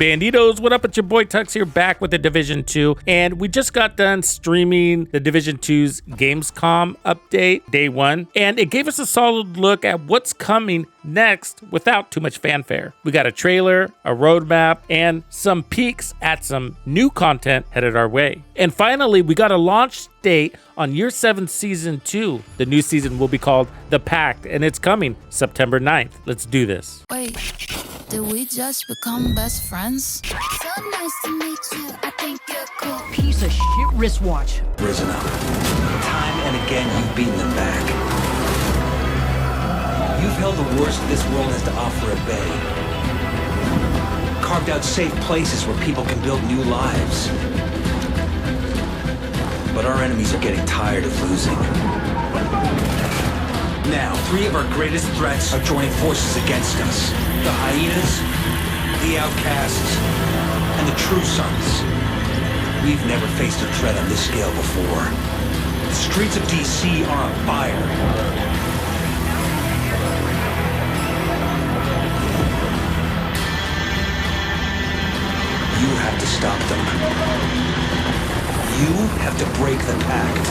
Bandidos, what up? It's your boy Tux here, back with the Division 2, and we just got done streaming the Division 2's Gamescom update, day 1, and it gave us a solid look at what's coming next without too much fanfare. We got a trailer, a roadmap, and some peeks at some new content headed our way. And finally, we got a launch date on Year 7 Season 2. The new season will be called The Pact, and it's coming September 9th. Let's do this. Wait, did we just become best friends? So nice to meet you. I think you're cool. Piece of shit wristwatch. Risen up. Time and again, you've beaten them back. You've held the worst this world has to offer at bay. Carved out safe places where people can build new lives. But our enemies are getting tired of losing. Now, 3 of our greatest threats are joining forces against us. The hyenas, the outcasts, and the true sons. We've never faced a threat on this scale before. The streets of DC are on fire. You have to stop them. You have to break the pact.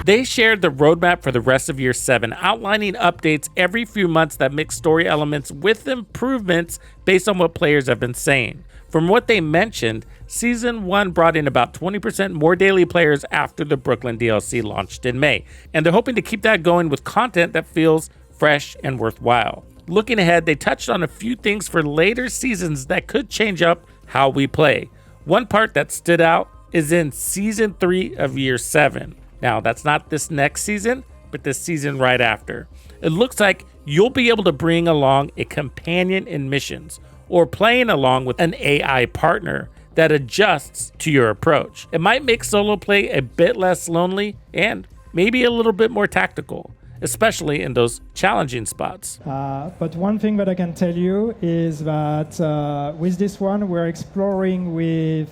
They shared the roadmap for the rest of Year 7, outlining updates every few months that mix story elements with improvements based on what players have been saying. From what they mentioned, Season 1 brought in about 20% more daily players after the Brooklyn DLC launched in May, and they're hoping to keep that going with content that feels fresh and worthwhile. Looking ahead, they touched on a few things for later seasons that could change up how we play. One part that stood out is in Season 3 of Year 7. Now, that's not this next season, but the season right after. It looks like you'll be able to bring along a companion in missions, or playing along with an AI partner that adjusts to your approach. It might make solo play a bit less lonely and maybe a little bit more tactical, especially in those challenging spots. But one thing that I can tell you is that with this one, we're exploring with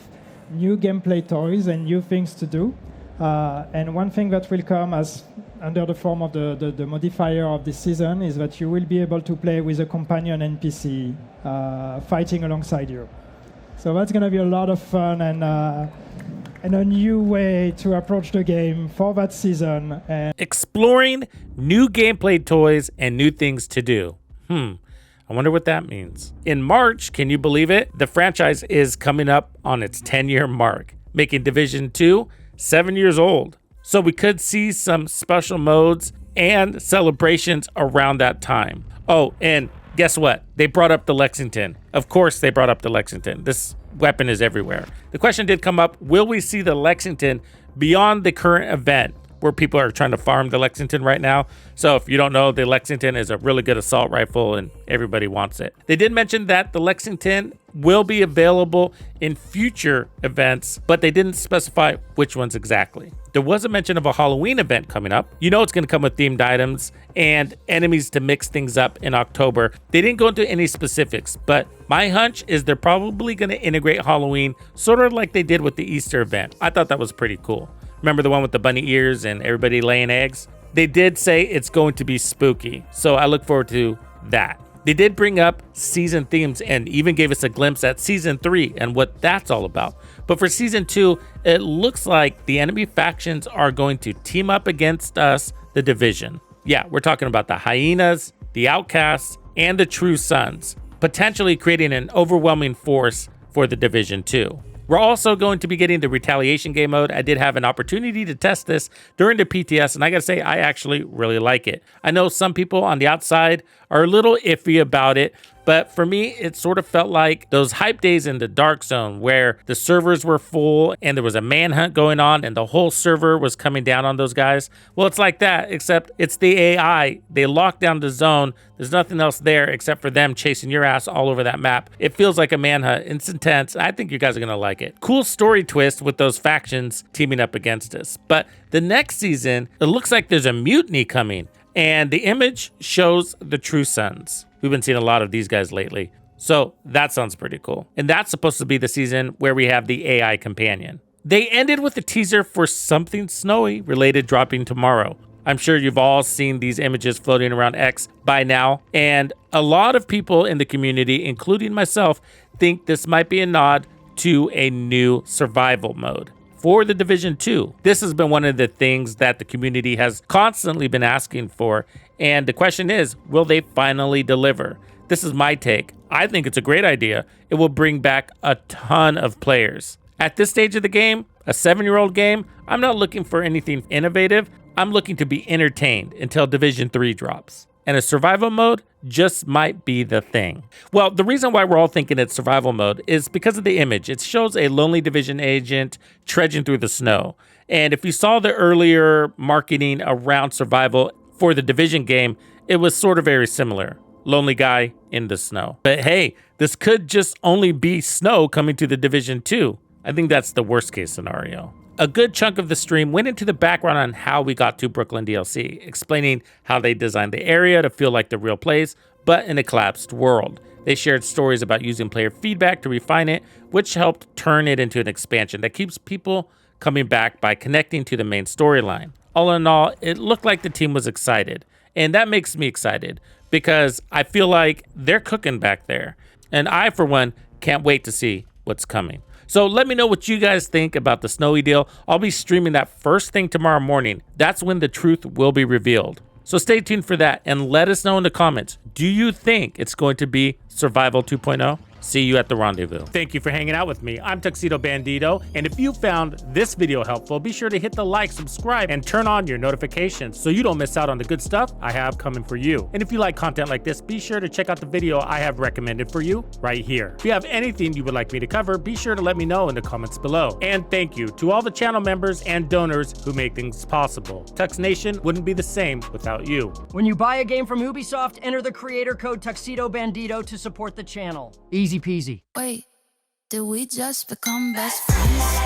new gameplay toys and new things to do. And one thing that will come as under the form of the modifier of this season is that you will be able to play with a companion NPC fighting alongside you. So that's going to be a lot of fun and a new way to approach the game for that season. And exploring new gameplay toys and new things to do. I wonder what that means. In March, can you believe it? The franchise is coming up on its 10-year mark, making Division 2 7 years old. So we could see some special modes and celebrations around that time. Oh, and guess what? They brought up the Lexington. Of course they brought up the Lexington. This weapon is everywhere. The question did come up, will we see the Lexington beyond the current event where people are trying to farm the Lexington right now? So if you don't know, the Lexington is a really good assault rifle and everybody wants it. They did mention that the Lexington will be available in future events, but they didn't specify which ones exactly. There was a mention of a Halloween event coming up. You know it's going to come with themed items and enemies to mix things up in October. They didn't go into any specifics, but my hunch is they're probably going to integrate Halloween sort of like they did with the Easter event. I thought that was pretty cool. Remember the one with the bunny ears and everybody laying eggs? They did say it's going to be spooky, so I look forward to that. They did bring up season themes and even gave us a glimpse at Season 3 and what that's all about. But for Season 2, it looks like the enemy factions are going to team up against us, the Division. Yeah, we're talking about the hyenas, the outcasts, and the true sons, potentially creating an overwhelming force for the Division 2. We're also going to be getting the retaliation game mode. I did have an opportunity to test this during the PTS, and I gotta say, I actually really like it. I know some people on the outside are a little iffy about it, but for me, it sort of felt like those hype days in the Dark Zone where the servers were full and there was a manhunt going on and the whole server was coming down on those guys. Well, it's like that, except it's the AI. They lock down the zone. There's nothing else there except for them chasing your ass all over that map. It feels like a manhunt. It's intense. I think you guys are going to like it. Cool story twist with those factions teaming up against us. But the next season, it looks like there's a mutiny coming. And the image shows the true sons. We've been seeing a lot of these guys lately. So that sounds pretty cool. And that's supposed to be the season where we have the AI companion. They ended with a teaser for something snowy related dropping tomorrow. I'm sure you've all seen these images floating around X by now. And a lot of people in the community, including myself, think this might be a nod to a new survival mode for The Division 2. This has been one of the things that the community has constantly been asking for. And the question is, will they finally deliver? This is my take. I think it's a great idea. It will bring back a ton of players. At this stage of the game, a 7-year-old game, I'm not looking for anything innovative. I'm looking to be entertained until Division 3 drops. And a survival mode just might be the thing. Well, the reason why we're all thinking it's survival mode is because of the image. It shows a lonely Division agent trudging through the snow. And if you saw the earlier marketing around survival for the Division game, it was sort of very similar. Lonely guy in the snow. But hey, this could just only be snow coming to the Division 2. I think that's the worst case scenario. A good chunk of the stream went into the background on how we got to Brooklyn DLC, explaining how they designed the area to feel like the real place, but in a collapsed world. They shared stories about using player feedback to refine it, which helped turn it into an expansion that keeps people coming back by connecting to the main storyline. All in all, it looked like the team was excited, and that makes me excited because I feel like they're cooking back there. And I, for one, can't wait to see what's coming. So let me know what you guys think about the snowy deal. I'll be streaming that first thing tomorrow morning. That's when the truth will be revealed. So stay tuned for that and let us know in the comments. Do you think it's going to be Survival 2.0? See you at the rendezvous. Thank you for hanging out with me. I'm Tuxedo Bandido, and if you found this video helpful, be sure to hit the like, subscribe, and turn on your notifications so you don't miss out on the good stuff I have coming for you. And if you like content like this, be sure to check out the video I have recommended for you right here. If you have anything you would like me to cover, be sure to let me know in the comments below. And thank you to all the channel members and donors who make things possible. Tux Nation wouldn't be the same without you. When you buy a game from Ubisoft, enter the creator code Tuxedo Bandido to support the channel. Easy peasy. Wait, did we just become best friends?